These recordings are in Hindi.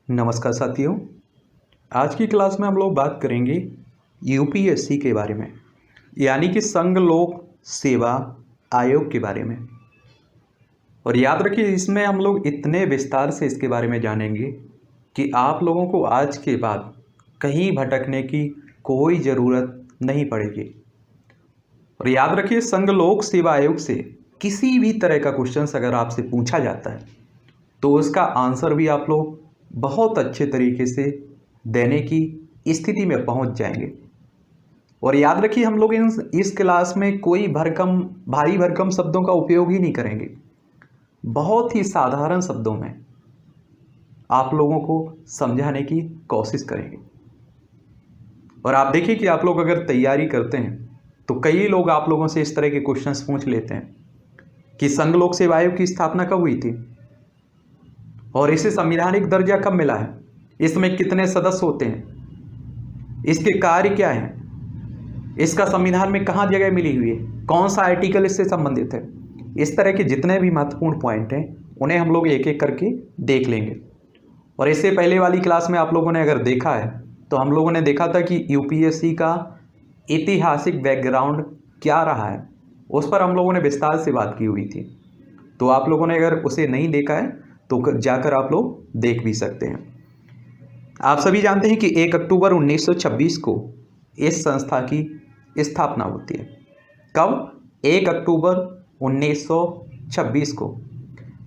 नमस्कार साथियों। आज की क्लास में हम लोग बात करेंगे यूपीएससी के बारे में, यानी कि संघ लोक सेवा आयोग के बारे में। और याद रखिए, इसमें हम लोग इतने विस्तार से इसके बारे में जानेंगे कि आप लोगों को आज के बाद कहीं भटकने की कोई ज़रूरत नहीं पड़ेगी। और याद रखिए, संघ लोक सेवा आयोग से किसी भी तरह का क्वेश्चन अगर आपसे पूछा जाता है तो उसका आंसर भी आप लोग बहुत अच्छे तरीके से देने की स्थिति में पहुंच जाएंगे। और याद रखिए, हम लोग इस क्लास में कोई भारी भरकम शब्दों का उपयोग ही नहीं करेंगे। बहुत ही साधारण शब्दों में आप लोगों को समझाने की कोशिश करेंगे। और आप देखिए कि आप लोग अगर तैयारी करते हैं तो कई लोग आप लोगों से इस तरह के क्वेश्चंस पूछ लेते हैं कि संघ लोक सेवा आयोग की स्थापना कब हुई थी और इसे संवैधानिक दर्जा कब मिला है, इसमें कितने सदस्य होते हैं, इसके कार्य क्या हैं, इसका संविधान में कहाँ जगह मिली हुई है, कौन सा आर्टिकल इससे संबंधित है। इस तरह के जितने भी महत्वपूर्ण पॉइंट हैं उन्हें हम लोग एक एक करके देख लेंगे। और इससे पहले वाली क्लास में आप लोगों ने अगर देखा है तो हम लोगों ने देखा था कि यूपीएससी का ऐतिहासिक बैकग्राउंड क्या रहा है, उस पर हम लोगों ने विस्तार से बात की हुई थी। तो आप लोगों ने अगर उसे नहीं देखा है तो जाकर आप लोग देख भी सकते हैं। आप सभी जानते हैं कि 1 अक्टूबर 1926 को इस संस्था की स्थापना होती है। कब? 1 अक्टूबर 1926 को।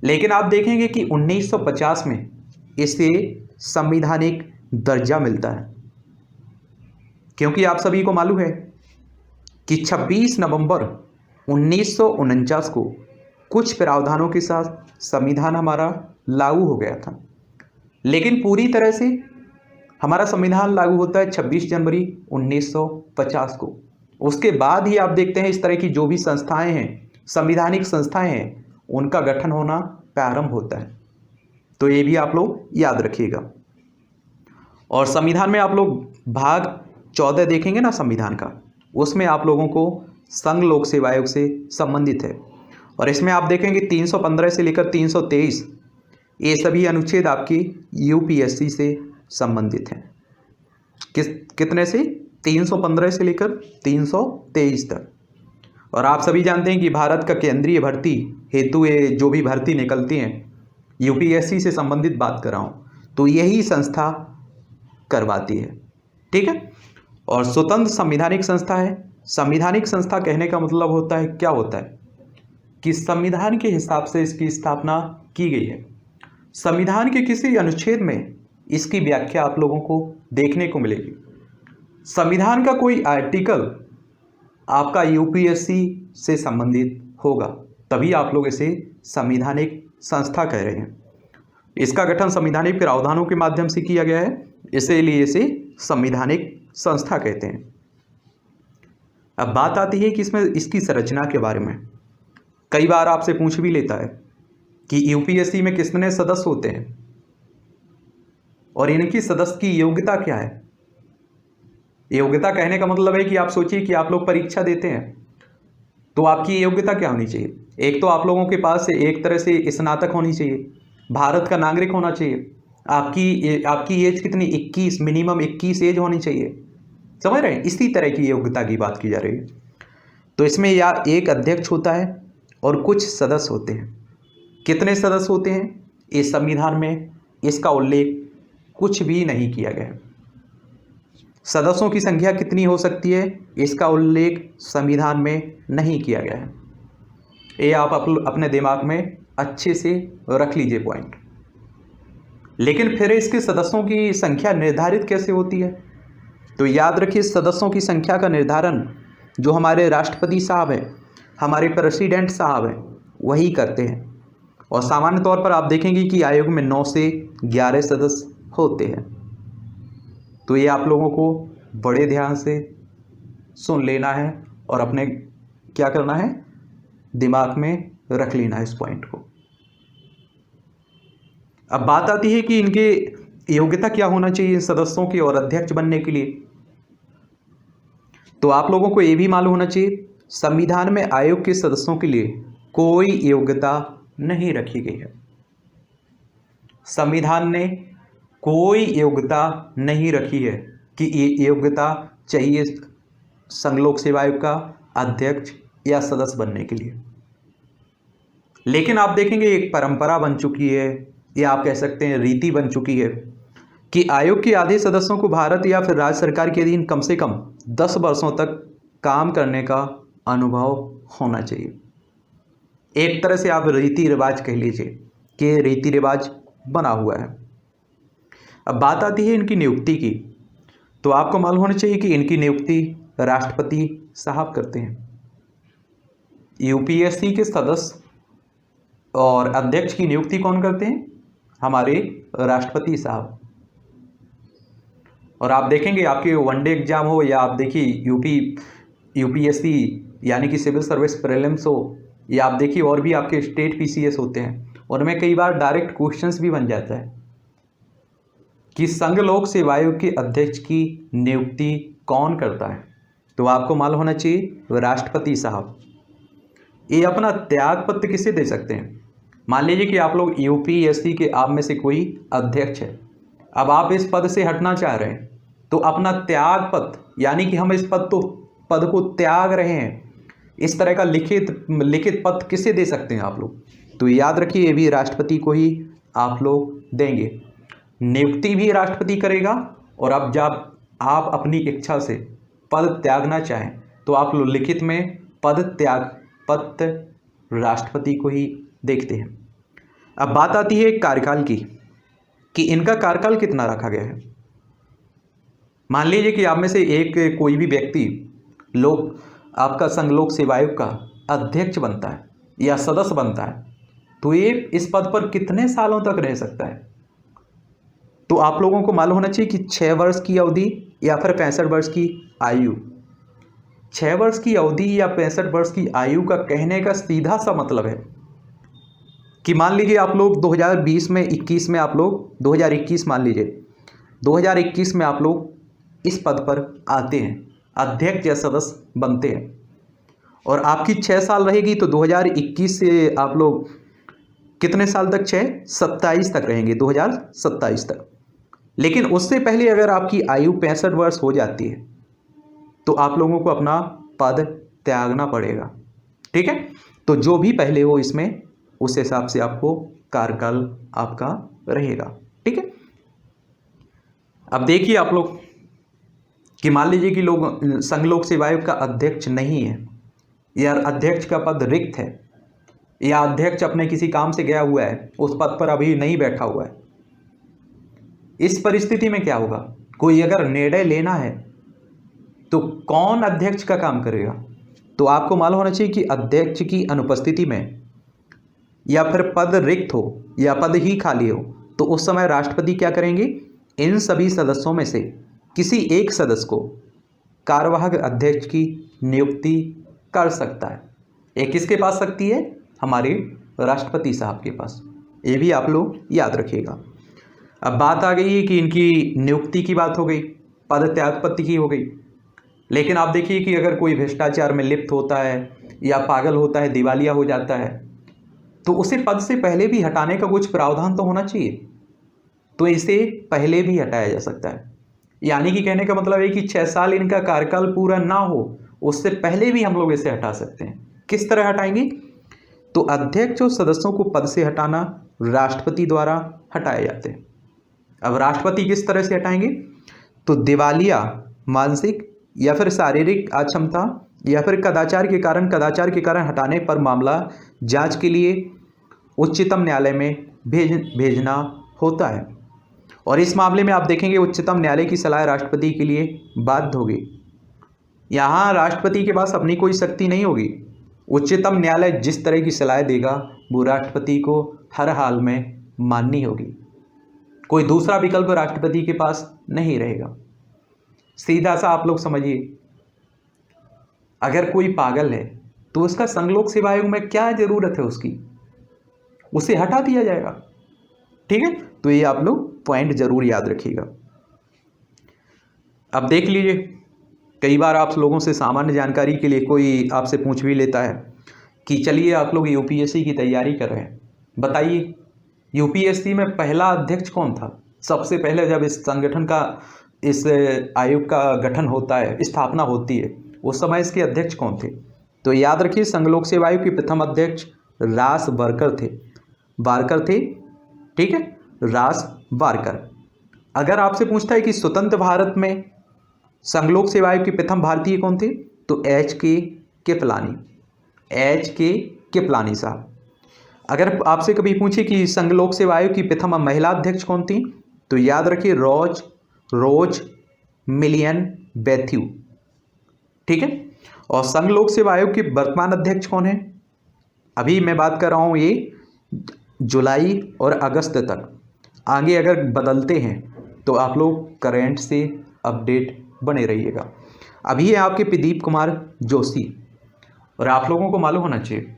लेकिन आप देखेंगे कि 1950 में इसे संवैधानिक दर्जा मिलता है, क्योंकि आप सभी को मालूम है कि 26 नवंबर 1949 को कुछ प्रावधानों के साथ संविधान हमारा लागू हो गया था। लेकिन पूरी तरह से हमारा संविधान लागू होता है 26 जनवरी 1950 को। उसके बाद ही आप देखते हैं इस तरह की जो भी संस्थाएं हैं, संवैधानिक संस्थाएं हैं, उनका गठन होना प्रारंभ होता है। तो ये भी आप लोग याद रखिएगा। और संविधान में आप लोग भाग 14 देखेंगे ना संविधान का, उसमें आप लोगों को संघ लोक सेवा आयोग से संबंधित है। और इसमें आप देखेंगे 315 से लेकर 323 ये सभी अनुच्छेद आपकी यूपीएससी से संबंधित हैं। कितने से? 315 से लेकर 323 तक। और आप सभी जानते हैं कि भारत का केंद्रीय भर्ती हेतु ये जो भी भर्ती निकलती हैं, यूपीएससी से संबंधित बात कर रहा हूँ, तो यही संस्था करवाती है। ठीक है। और स्वतंत्र संवैधानिक संस्था है। संवैधानिक संस्था कहने का मतलब होता है, क्या होता है कि संविधान के हिसाब से इसकी स्थापना की गई है। संविधान के किसी अनुच्छेद में इसकी व्याख्या आप लोगों को देखने को मिलेगी। संविधान का कोई आर्टिकल आपका यूपीएससी से संबंधित होगा, तभी आप लोग इसे संवैधानिक संस्था कह रहे हैं। इसका गठन संवैधानिक प्रावधानों के माध्यम से किया गया है, इसीलिए इसे संवैधानिक संस्था कहते हैं। अब बात आती है कि इसमें इसकी संरचना के बारे में। कई बार आपसे पूछ भी लेता है कि यूपीएससी में कितने सदस्य होते हैं और इनकी सदस्य की योग्यता क्या है। योग्यता कहने का मतलब है कि आप सोचिए कि आप लोग परीक्षा देते हैं तो आपकी योग्यता क्या होनी चाहिए। एक तो आप लोगों के पास एक तरह से स्नातक होनी चाहिए, भारत का नागरिक होना चाहिए। आपकी एज कितनी? 21, मिनिमम 21 एज होनी चाहिए। समझ रहे हैं? इसी तरह की योग्यता की बात की जा रही है। तो इसमें एक अध्यक्ष होता है और कुछ सदस्य होते हैं। कितने सदस्य होते हैं? इस संविधान में इसका उल्लेख कुछ भी नहीं किया गया है। सदस्यों की संख्या कितनी हो सकती है, इसका उल्लेख संविधान में नहीं किया गया है। ये आप अपने दिमाग में अच्छे से रख लीजिए पॉइंट। लेकिन फिर इसके सदस्यों की संख्या निर्धारित कैसे होती है? तो याद रखिए, सदस्यों की संख्या का निर्धारण जो हमारे राष्ट्रपति साहब हैं, हमारे प्रेसिडेंट साहब हैं, वही करते हैं। और सामान्य तौर पर आप देखेंगे कि आयोग में 9 से 11 सदस्य होते हैं। तो ये आप लोगों को बड़े ध्यान से सुन लेना है और अपने क्या करना है, दिमाग में रख लेना है इस पॉइंट को। अब बात आती है कि इनके योग्यता क्या होना चाहिए सदस्यों की और अध्यक्ष बनने के लिए। तो आप लोगों को ये भी मालूम होना चाहिए, संविधान में आयोग के सदस्यों के लिए कोई योग्यता नहीं रखी गई है। संविधान ने कोई योग्यता नहीं रखी है कि ये योग्यता चाहिए संघ लोक सेवा आयोग का अध्यक्ष या सदस्य बनने के लिए। लेकिन आप देखेंगे एक परंपरा बन चुकी है, या आप कह सकते हैं रीति बन चुकी है कि आयोग के आधे सदस्यों को भारत या फिर राज्य सरकार के अधीन कम से कम 10 वर्षों तक काम करने का अनुभव होना चाहिए। एक तरह से आप रीति रिवाज कह लीजिए कि रीति रिवाज बना हुआ है। अब बात आती है इनकी नियुक्ति की, तो आपको मालूम होना चाहिए कि इनकी नियुक्ति राष्ट्रपति साहब करते हैं। यूपीएससी के सदस्य और अध्यक्ष की नियुक्ति कौन करते हैं? हमारे राष्ट्रपति साहब। और आप देखेंगे आपके वनडे एग्जाम हो या आप देखिए यूपीएससी यानी कि सिविल सर्विस प्रीलिम्स हो, या आप देखिए और भी आपके स्टेट पीसीएस होते हैं, उनमें कई बार डायरेक्ट क्वेश्चंस भी बन जाता है कि संघ लोक सेवा आयोग के अध्यक्ष की नियुक्ति कौन करता है। तो आपको मालूम होना चाहिए राष्ट्रपति साहब। ये अपना त्याग पत्र किसे दे सकते हैं? मान लीजिए कि आप लोग यूपीएससी के आप में से कोई अध्यक्ष है, अब आप इस पद से हटना चाह रहे हैं, तो अपना त्याग पत्र यानी कि हम इस पद को त्याग रहे हैं, इस तरह का लिखित पत्र किसे दे सकते हैं आप लोग? तो याद रखिए ये भी राष्ट्रपति को ही आप लोग देंगे। नियुक्ति भी राष्ट्रपति करेगा, और अब जब आप अपनी इच्छा से पद त्यागना चाहें तो आप लोग लिखित में पद त्याग पत्र राष्ट्रपति को ही देखते हैं। अब बात आती है कार्यकाल की कि इनका कार्यकाल कितना रखा गया है। मान लीजिए कि आप में से एक कोई भी व्यक्ति आपका संघ लोक सेवा आयोग का अध्यक्ष बनता है या सदस्य बनता है, तो ये इस पद पर कितने सालों तक रह सकता है? तो आप लोगों को मालूम होना चाहिए कि 6 वर्ष की अवधि या फिर 65 वर्ष की आयु। 6 वर्ष की अवधि या 65 वर्ष की आयु का कहने का सीधा सा मतलब है कि मान लीजिए आप लोग 2020 में 21 में आप लोग 2021 मान लीजिए 2021 में आप लोग इस पद पर आते हैं, अध्यक्ष या सदस्य बनते हैं, और आपकी 6 साल रहेगी, तो 2021 से आप लोग कितने साल तक? 27 तक रहेंगे, 2027 तक। लेकिन उससे पहले अगर आपकी आयु 65 वर्ष हो जाती है तो आप लोगों को अपना पद त्यागना पड़ेगा। ठीक है, तो जो भी पहले हो इसमें उस हिसाब से आपको कार्यकाल आपका रहेगा। ठीक है, अब देखिए आप लोग कि मान लीजिए कि लोग संघ लोक सेवा आयोग का अध्यक्ष नहीं है, या अध्यक्ष का पद रिक्त है, या अध्यक्ष अपने किसी काम से गया हुआ है, उस पद पर अभी नहीं बैठा हुआ है। इस परिस्थिति में क्या होगा? कोई अगर निर्णय लेना है तो कौन अध्यक्ष का काम करेगा? तो आपको मालूम होना चाहिए कि अध्यक्ष की अनुपस्थिति में या फिर पद रिक्त हो या पद ही खाली हो, तो उस समय राष्ट्रपति क्या करेंगे? इन सभी सदस्यों में से किसी एक सदस्य को कार्यवाहक अध्यक्ष की नियुक्ति कर सकता है। ये किसके पास शक्ति है? हमारे राष्ट्रपति साहब के पास। ये भी आप लोग याद रखिएगा। अब बात आ गई है कि इनकी नियुक्ति की बात हो गई, पद त्यागपत्र की हो गई, लेकिन आप देखिए कि अगर कोई भ्रष्टाचार में लिप्त होता है या पागल होता है, दिवालिया हो जाता है, तो उसे पद से पहले भी हटाने का कुछ प्रावधान तो होना चाहिए, तो इसे पहले भी हटाया जा सकता है। यानी कि कहने का मतलब है कि 6 साल इनका कार्यकाल पूरा ना हो उससे पहले भी हम लोग इसे हटा सकते हैं। किस तरह हटाएंगे? तो अध्यक्ष और सदस्यों को पद से हटाना राष्ट्रपति द्वारा हटाए जाते हैं। अब राष्ट्रपति किस तरह से हटाएंगे? तो दिवालिया, मानसिक या फिर शारीरिक अक्षमता या फिर कदाचार के कारण हटाने पर मामला जांच के लिए उच्चतम न्यायालय में भेजना होता है, और इस मामले में आप देखेंगे उच्चतम न्यायालय की सलाह राष्ट्रपति के लिए बाध्य होगी। यहाँ राष्ट्रपति के पास अपनी कोई शक्ति नहीं होगी। उच्चतम न्यायालय जिस तरह की सलाह देगा वो राष्ट्रपति को हर हाल में माननी होगी। कोई दूसरा विकल्प राष्ट्रपति के पास नहीं रहेगा। सीधा सा आप लोग समझिए, अगर कोई पागल है तो उसका संघ लोक सेवा आयोग में क्या जरूरत है उसकी? उसे हटा दिया जाएगा। ठीक है, तो ये आप लोग पॉइंट जरूर याद रखिएगा। अब देख लीजिए, कई बार आप लोगों से सामान्य जानकारी के लिए कोई आपसे पूछ भी लेता है कि चलिए आप लोग यूपीएससी की तैयारी कर रहे हैं, बताइए यूपीएससी में पहला अध्यक्ष कौन था सबसे पहले जब इस संगठन का, इस आयोग का गठन होता है, स्थापना होती है, उस समय इसके अध्यक्ष कौन थे? तो याद रखिए, संघ लोक सेवा आयोग के प्रथम अध्यक्ष रास बारकर थे। बारकर थे, ठीक है, रास बारकर। अगर आपसे पूछता है कि स्वतंत्र भारत में संघ लोक सेवा आयोग के प्रथम भारतीय कौन थे, तो H.K. कृपलानी, H.K. कृपलानी साहब। अगर आपसे कभी पूछे कि संघ लोक सेवा आयोग की प्रथम महिला अध्यक्ष कौन थी, तो याद रखिए रोज मिलियन बैथ्यू, ठीक है। और संघ लोक सेवा आयोग के वर्तमान अध्यक्ष कौन है? अभी मैं बात कर रहा हूँ ये जुलाई और अगस्त तक, आगे अगर बदलते हैं तो आप लोग करेंट से अपडेट बने रहिएगा। अभी है आपके प्रदीप कुमार जोशी, और आप लोगों को मालूम होना चाहिए,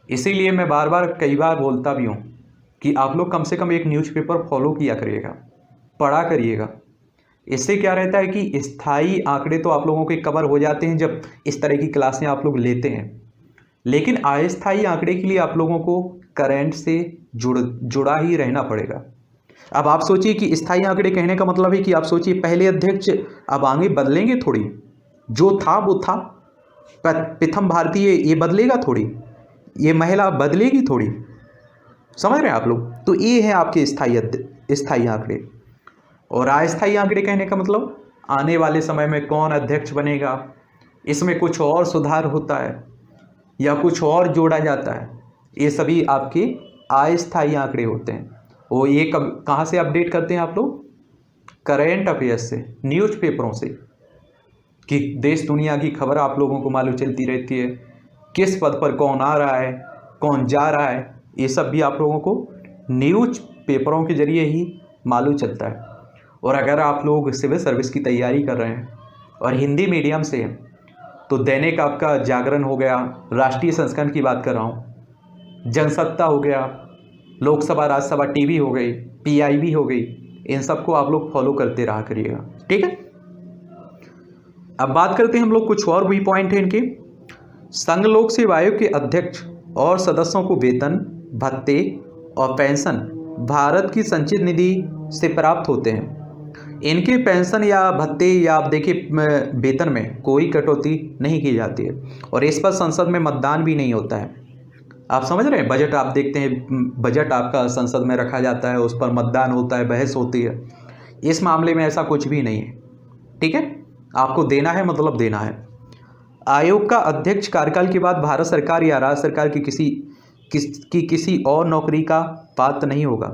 इसीलिए मैं बार बार कई बार बोलता भी हूँ कि आप लोग कम से कम एक न्यूज़पेपर फॉलो किया करिएगा, पढ़ा करिएगा। इससे क्या रहता है कि स्थायी आंकड़े तो आप लोगों के कवर हो जाते हैं जब इस तरह की क्लासें आप लोग लेते हैं, लेकिन अस्थायी आंकड़े के लिए आप लोगों को करंट से जुड़ा ही रहना पड़ेगा। अब आप सोचिए कि स्थायी आंकड़े कहने का मतलब है कि आप सोचिए पहले अध्यक्ष अब आगे बदलेंगे थोड़ी, जो था वो था, प्रथम भारतीय ये बदलेगा थोड़ी, ये महिला बदलेगी थोड़ी, समझ रहे हैं आप लोग? तो ये है आपके स्थायी आंकड़े। और अस्थायी आंकड़े कहने का मतलब आने वाले समय में कौन अध्यक्ष बनेगा, इसमें कुछ और सुधार होता है या कुछ और जोड़ा जाता है, ये सभी आपके अस्थायी आंकड़े होते हैं। वो ये कहाँ से अपडेट करते हैं आप लोग? करेंट अफेयर्स से, न्यूज़पेपरों से, कि देश दुनिया की खबर आप लोगों को मालूम चलती रहती है, किस पद पर कौन आ रहा है, कौन जा रहा है, ये सब भी आप लोगों को न्यूज़ पेपरों के जरिए ही मालूम चलता है। और अगर आप लोग सिविल सर्विस की तैयारी कर रहे हैं और हिंदी मीडियम से हैं, तो दैनिक आपका जागरण हो गया, राष्ट्रीय संस्करण की बात कर रहा हूँ, जनसत्ता हो गया, लोकसभा राज्यसभा टीवी हो गई, PIB हो गई, इन सबको आप लोग फॉलो करते रहा करिएगा, ठीक है। अब बात करते हैं हम लोग, कुछ और भी पॉइंट हैं इनके। संघ लोक सेवा आयोग के अध्यक्ष और सदस्यों को वेतन, भत्ते और पेंशन भारत की संचित निधि से प्राप्त होते हैं। इनके पेंशन या भत्ते या आप देखिए वेतन में कोई कटौती नहीं की जाती है, और इस पर संसद में मतदान भी नहीं होता है। आप समझ रहे हैं? बजट आप देखते हैं, बजट आपका संसद में रखा जाता है, उस पर मतदान होता है, बहस होती है। इस मामले में ऐसा कुछ भी नहीं है, ठीक है। आपको देना है मतलब देना है। आयोग का अध्यक्ष कार्यकाल के बाद भारत सरकार या राज्य सरकार की किसी और नौकरी का पात्र नहीं होगा।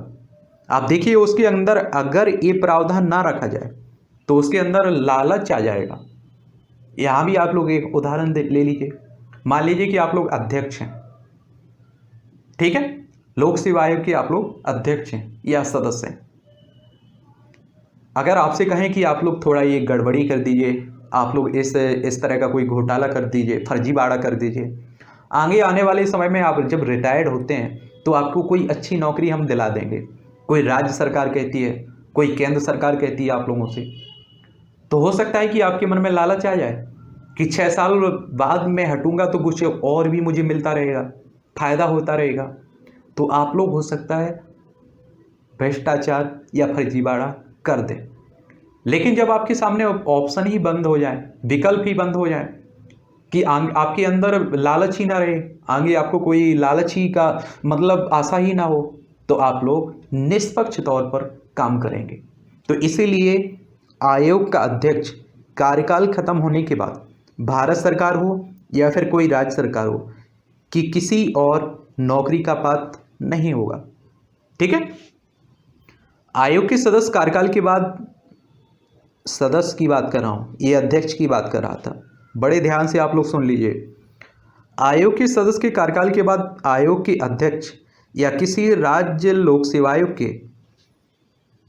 आप देखिए उसके अंदर अगर ये प्रावधान ना रखा जाए तो उसके अंदर लालच आ जाएगा। यहाँ भी आप लोग एक उदाहरण ले लीजिए, मान लीजिए कि आप लोग अध्यक्ष हैं, ठीक है, लोक सेवा आयोग के आप लोग अध्यक्ष हैं या सदस्य हैं। अगर आपसे कहें कि आप लोग थोड़ा ये गड़बड़ी कर दीजिए, आप लोग इस तरह का कोई घोटाला कर दीजिए, फर्जीवाड़ा कर दीजिए, आगे आने वाले समय में आप जब रिटायर्ड होते हैं तो आपको कोई अच्छी नौकरी हम दिला देंगे, कोई राज्य सरकार कहती है, कोई केंद्र सरकार कहती है आप लोगों से, तो हो सकता है कि आपके मन में लालच आ जाए कि 6 साल बाद मैं हटूंगा तो कुछ और भी मुझे मिलता रहेगा, फायदा होता रहेगा। तो आप लोग हो सकता है भ्रष्टाचार या फर्जीवाड़ा कर दें। लेकिन जब आपके सामने ऑप्शन ही बंद हो जाए, विकल्प ही बंद हो जाए कि आपके अंदर लालच ही ना रहे, आगे आपको कोई लालच ही का मतलब आशा ही ना हो, तो आप लोग निष्पक्ष तौर पर काम करेंगे। तो इसीलिए आयोग का अध्यक्ष कार्यकाल खत्म होने के बाद भारत सरकार हो या फिर कोई राज्य सरकार हो कि किसी और नौकरी का पात्र नहीं होगा, ठीक है। आयोग के सदस्य कार्यकाल के बाद, सदस्य की बात कर रहा हूँ, ये अध्यक्ष की बात कर रहा था, बड़े ध्यान से आप लोग सुन लीजिए। आयोग के सदस्य के कार्यकाल के बाद आयोग के अध्यक्ष या किसी राज्य लोक सेवा आयोग के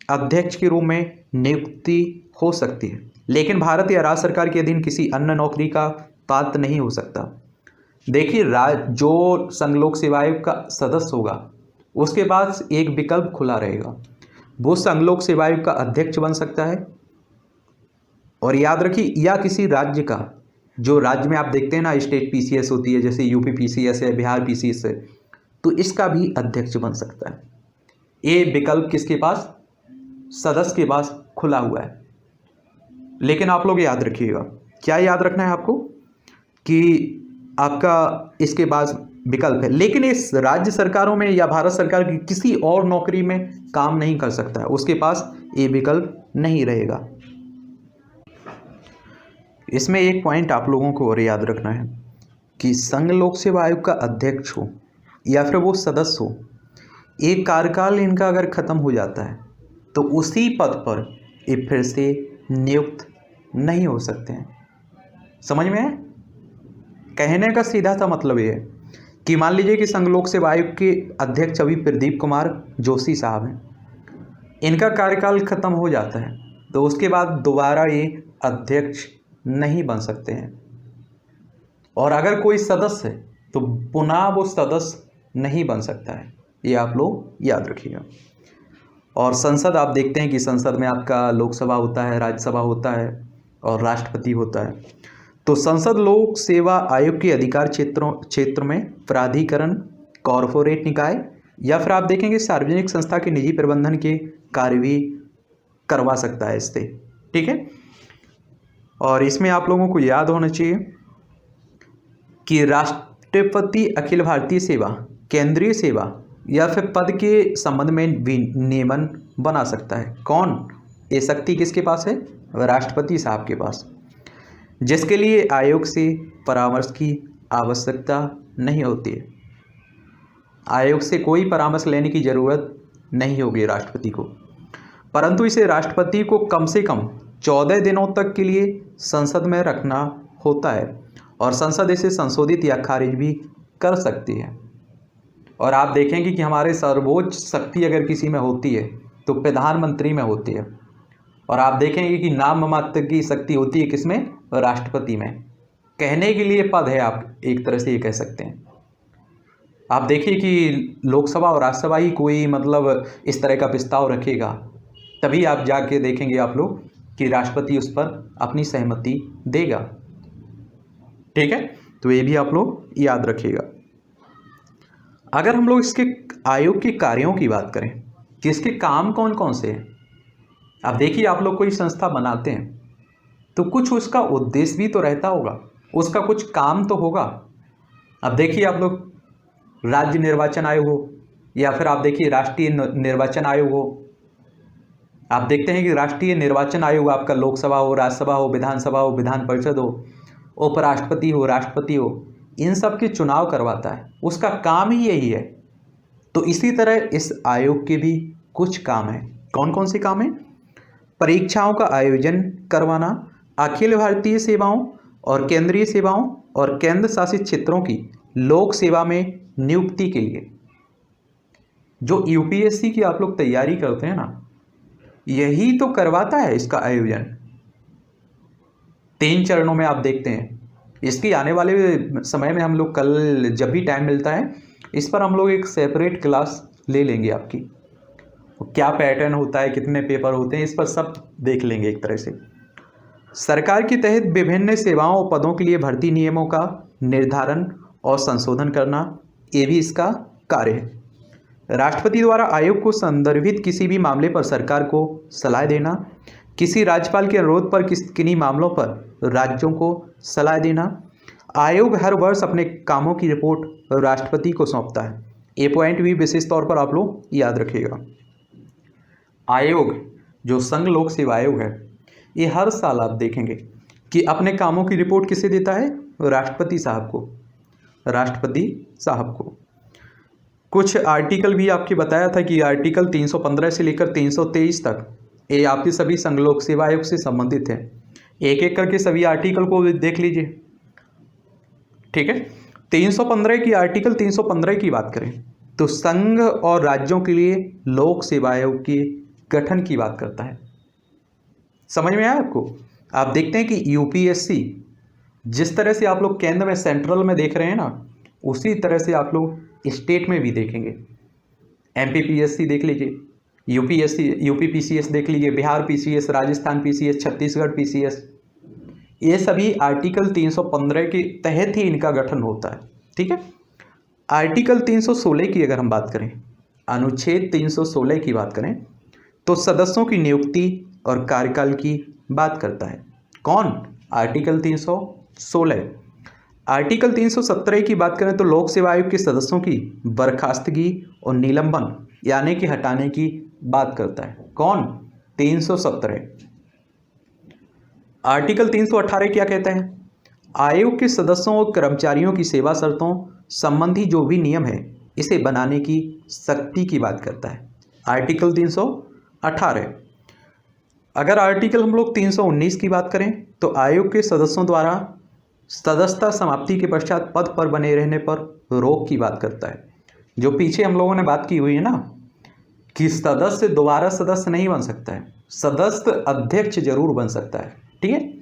अध्यक्ष के रूप में नियुक्ति हो सकती है, लेकिन भारत या राज्य सरकार के अधीन किसी अन्य नौकरी का पात्र नहीं हो सकता। देखिए, जो संघ लोक सेवा आयोग का सदस्य होगा उसके पास एक विकल्प खुला रहेगा, वो संघ लोक सेवा आयोग का अध्यक्ष बन सकता है, और याद रखिए, या किसी राज्य का, जो राज्य में आप देखते हैं ना स्टेट PCS होती है, जैसे UP PCS है, बिहार PCS है, तो इसका भी अध्यक्ष बन सकता है। ये विकल्प किसके पास? सदस्य के पास खुला हुआ है। लेकिन आप लोग याद रखिएगा, क्या याद रखना है आपको कि आपका इसके पास विकल्प है, लेकिन इस राज्य सरकारों में या भारत सरकार की किसी और नौकरी में काम नहीं कर सकता है, उसके पास ये विकल्प नहीं रहेगा। इसमें एक पॉइंट आप लोगों को और याद रखना है कि संघ लोक सेवा आयोग का अध्यक्ष हो या फिर वो सदस्य हो, एक कार्यकाल इनका अगर ख़त्म हो जाता है तो उसी पद पर ये फिर से नियुक्त नहीं हो सकते हैं। समझ में है? कहने का सीधा सा मतलब ये है कि मान लीजिए कि संघ लोक सेवा आयोग के अध्यक्ष अभी प्रदीप कुमार जोशी साहब हैं, इनका कार्यकाल खत्म हो जाता है तो उसके बाद दोबारा ये अध्यक्ष नहीं बन सकते हैं, और अगर कोई सदस्य है तो पुनः वो सदस्य नहीं बन सकता है। ये आप लोग याद रखिएगा। और संसद आप देखते हैं कि संसद में आपका लोकसभा होता है, राज्यसभा होता है और राष्ट्रपति होता है। तो संसद लोक सेवा आयोग के अधिकार क्षेत्र में प्राधिकरण, कॉरपोरेट निकाय या फिर आप देखेंगे सार्वजनिक संस्था के निजी प्रबंधन के कार्य भी करवा सकता है इससे। ठीक है, और इसमें आप लोगों को याद होना चाहिए कि राष्ट्रपति अखिल भारतीय सेवा, केंद्रीय सेवा या फिर पद के संबंध में नियमन बना सकता है। कौन? ये शक्ति किसके पास है? राष्ट्रपति साहब के पास, जिसके लिए आयोग से परामर्श की आवश्यकता नहीं होती है। आयोग से कोई परामर्श लेने की ज़रूरत नहीं होगी राष्ट्रपति को, परंतु इसे राष्ट्रपति को कम से कम 14 दिनों तक के लिए संसद में रखना होता है और संसद इसे संशोधित या खारिज भी कर सकती है। और आप देखेंगे कि हमारे सर्वोच्च शक्ति अगर किसी में होती है तो प्रधानमंत्री में होती है, और आप देखेंगे कि नाम मात्र की शक्ति होती है किसमें? राष्ट्रपति में। कहने के लिए पद है, आप एक तरह से ये कह सकते हैं। आप देखिए कि लोकसभा और राज्यसभा ही कोई मतलब इस तरह का प्रस्ताव रखेगा, तभी आप जाके देखेंगे आप लोग कि राष्ट्रपति उस पर अपनी सहमति देगा। ठीक है, तो ये भी आप लोग याद रखिएगा। अगर हम लोग इसके आयोग के कार्यों की बात करें कि इसके काम कौन कौन से हैं, अब देखिए आप लोग कोई संस्था बनाते हैं तो कुछ उसका उद्देश्य भी तो रहता होगा, उसका कुछ काम तो होगा। अब देखिए आप लोग राज्य निर्वाचन आयोग हो या फिर आप देखिए राष्ट्रीय निर्वाचन आयोग हो, आप देखते हैं कि राष्ट्रीय निर्वाचन आयोग आपका लोकसभा हो, राज्यसभा हो, विधानसभा हो, विधान परिषद हो, उपराष्ट्रपति हो, राष्ट्रपति हो, इन सब के चुनाव करवाता है, उसका काम ही यही है। तो इसी तरह इस आयोग के भी कुछ काम हैं। कौन कौन से काम हैं? परीक्षाओं का आयोजन करवाना, अखिल भारतीय सेवाओं और केंद्रीय सेवाओं और केंद्र शासित क्षेत्रों की लोक सेवा में नियुक्ति के लिए। जो यूपीएससी की आप लोग तैयारी करते हैं ना, यही तो करवाता है इसका आयोजन। 3 चरणों में आप देखते हैं। इसकी आने वाले समय में हम लोग कल जब भी टाइम मिलता है इस पर हम लोग एक सेपरेट क्लास ले लेंगे आपकी, क्या पैटर्न होता है, कितने पेपर होते हैं, इस पर सब देख लेंगे एक तरह से। सरकार के तहत विभिन्न सेवाओं और पदों के लिए भर्ती नियमों का निर्धारण और संशोधन करना, ये भी इसका कार्य है। राष्ट्रपति द्वारा आयोग को संदर्भित किसी भी मामले पर सरकार को सलाह देना, किसी राज्यपाल के अनुरोध पर किन्हीं मामलों पर राज्यों को सलाह देना। आयोग हर वर्ष अपने कामों की रिपोर्ट राष्ट्रपति को सौंपता है। ये पॉइंट भी विशेष तौर पर आप लोग याद रखिएगा। आयोग जो संघ लोक सेवा आयोग है, ये हर साल आप देखेंगे कि अपने कामों की रिपोर्ट किसे देता है? राष्ट्रपति साहब को। राष्ट्रपति साहब को कुछ आर्टिकल भी आपके बताया था कि आर्टिकल 315 से लेकर 323 तक ये आपके सभी संघ लोक सेवा आयोग से संबंधित है। एक एक करके सभी आर्टिकल को देख लीजिए। ठीक है, 315 की आर्टिकल 315 की बात करें तो संघ और राज्यों के लिए लोक सेवा आयोग के गठन की बात करता है। समझ में आया आपको? आप देखते हैं कि यूपीएससी जिस तरह से आप लोग केंद्र में सेंट्रल में देख रहे हैं ना, उसी तरह से आप लोग स्टेट में भी देखेंगे। एमपीपीएससी देख लीजिए, यूपी पीसीएस देख लीजिए, Bihar PCS, Rajasthan PCS, Chhattisgarh PCS, ये सभी आर्टिकल 315 के तहत ही इनका गठन होता है। ठीक है, आर्टिकल 316 की अगर हम बात करें, अनुच्छेद 316 की बात करें तो सदस्यों की नियुक्ति और कार्यकाल की बात करता है। कौन? आर्टिकल 316। आर्टिकल 317 की बात करें तो लोक सेवा आयोग के सदस्यों की बर्खास्तगी और निलंबन यानी कि हटाने की बात करता है। कौन? 317। आर्टिकल 318 क्या कहता है? आयोग के सदस्यों और कर्मचारियों की सेवा शर्तों संबंधी जो भी नियम है इसे बनाने की शक्ति की बात करता है। आर्टिकल 318। अगर आर्टिकल हम लोग 319 की बात करें तो आयोग के सदस्यों द्वारा सदस्यता समाप्ति के पश्चात पद पर बने रहने पर रोक की बात करता है। जो पीछे हम लोगों ने बात की हुई है ना कि सदस्य दोबारा सदस्य नहीं बन सकता है, सदस्य अध्यक्ष जरूर बन सकता है। ठीक है।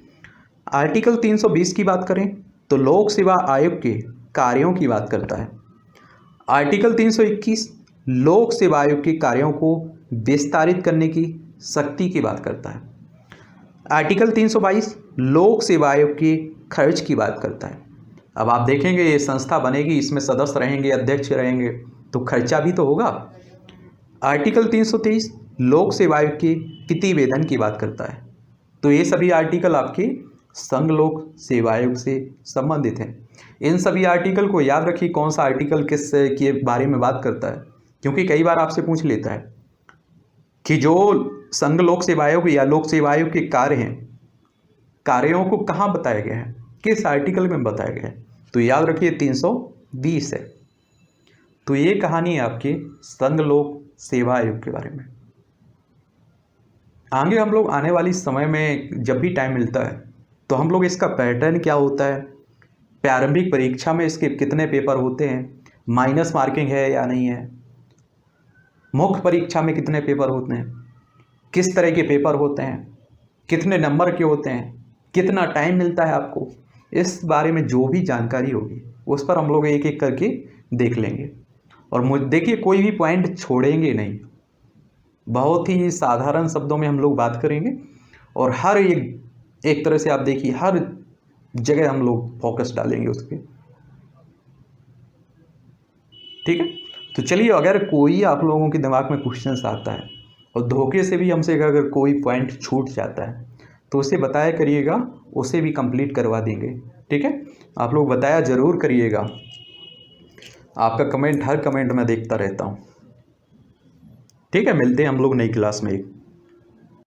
आर्टिकल 320 की बात करें तो लोक सेवा आयोग के कार्यों की बात करता है। आर्टिकल 321 लोक सेवा आयोग के कार्यों को विस्तारित करने की शक्ति की बात करता है। आर्टिकल 322 लोक सेवा आयोग के खर्च की बात करता है। अब आप देखेंगे ये संस्था बनेगी, इसमें सदस्य रहेंगे, अध्यक्ष रहेंगे, तो खर्चा भी तो होगा। आर्टिकल 323 लोक सेवा आयोग के वित्तीय वेतन की बात करता है। तो ये सभी आर्टिकल आपके संघ लोक सेवा आयोग से संबंधित हैं। इन सभी आर्टिकल को याद रखिए कौन सा आर्टिकल किस के बारे में बात करता है, क्योंकि कई बार आपसे पूछ लेता है कि जो संघ लोक सेवा आयोग या लोक सेवा आयोग के कार्य हैं, कार्यों को कहाँ बताया गया है, किस आर्टिकल में बताया गया है। तो याद रखिए 320 है। तो ये कहानी है आपके संघ लोक सेवा आयोग के बारे में। आगे हम लोग आने वाली समय में जब भी टाइम मिलता है तो हम लोग इसका पैटर्न क्या होता है, प्रारंभिक परीक्षा में इसके कितने पेपर होते हैं, माइनस मार्किंग है या नहीं है, मुख्य परीक्षा में कितने पेपर होते हैं, किस तरह के पेपर होते हैं, कितने नंबर के होते हैं, कितना टाइम मिलता है आपको, इस बारे में जो भी जानकारी होगी उस पर हम लोग एक एक करके देख लेंगे। और देखिए कोई भी पॉइंट छोड़ेंगे नहीं, बहुत ही साधारण शब्दों में हम लोग बात करेंगे और हर एक तरह से आप देखिए हर जगह हम लोग फोकस डालेंगे उसके। ठीक है। तो चलिए, अगर कोई आप लोगों के दिमाग में क्वेश्चन आता है और धोखे से भी हमसे अगर कोई पॉइंट छूट जाता है तो उसे बताया करिएगा, उसे भी कंप्लीट करवा देंगे। ठीक है। आप लोग बताया ज़रूर करिएगा, आपका कमेंट हर कमेंट में देखता रहता हूँ। ठीक है। मिलते हैं हम लोग नई क्लास में।